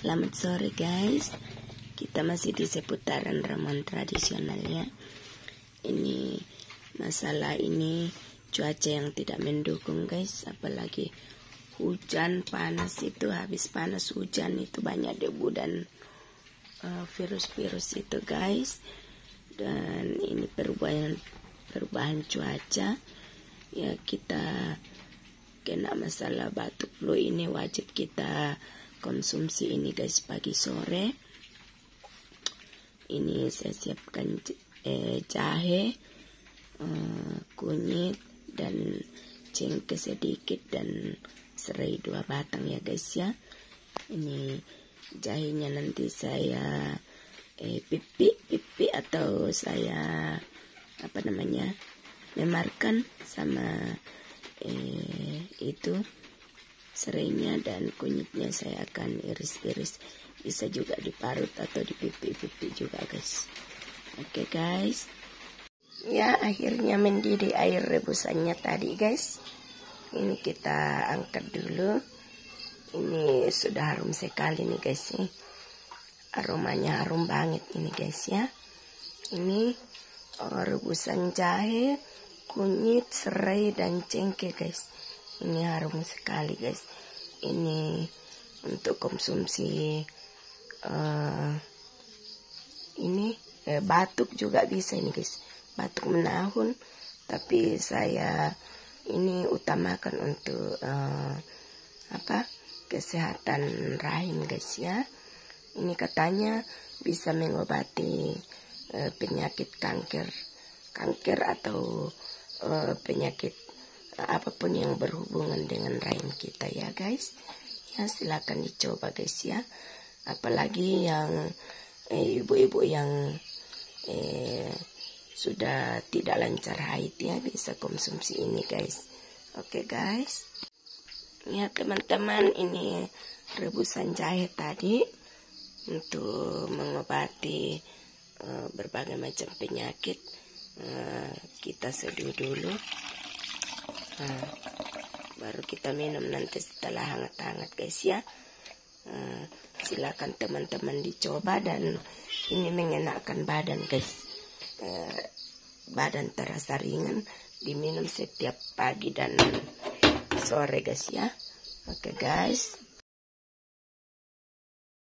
Selamat sore guys. Kita masih di seputaran ramuan tradisional ya. Ini masalah ini cuaca yang tidak mendukung guys. Apalagi hujan panas itu, habis panas hujan itu banyak debu dan virus-virus itu guys. Dan ini perubahan cuaca ya, kita kena masalah batuk flu ini wajib kita konsumsi ini guys pagi sore. Ini saya siapkan jahe, kunyit dan cengkeh sedikit dan serai 2 batang ya guys ya. Ini jahenya nanti saya pipi atau saya memarkan sama itu serainya, dan kunyitnya saya akan iris-iris, bisa juga diparut atau dipipi-pipi juga guys. Oke guys, ya akhirnya mendidih air rebusannya tadi guys. Ini kita angkat dulu. Ini sudah harum sekali nih guys nih. Aromanya harum banget ini guys ya. Ini rebusan jahe, kunyit, serai dan cengkeh guys. Ini harum sekali guys. Ini untuk konsumsi batuk juga bisa ini guys. Batuk menahun, tapi saya ini utamakan untuk kesehatan rahim guys ya. Ini katanya bisa mengobati penyakit kanker atau penyakit apapun yang berhubungan dengan rahim kita ya guys. Ya silakan dicoba guys ya. Apalagi yang ibu-ibu yang sudah tidak lancar haid ya, bisa konsumsi ini guys. Oke guys. Ya teman-teman, ini rebusan jahe tadi untuk mengobati berbagai macam penyakit. Kita seduh dulu. Baru kita minum nanti setelah hangat-hangat guys ya. Silakan teman-teman dicoba, dan ini mengenakkan badan guys. Badan terasa ringan, diminum setiap pagi dan sore guys ya. Oke guys.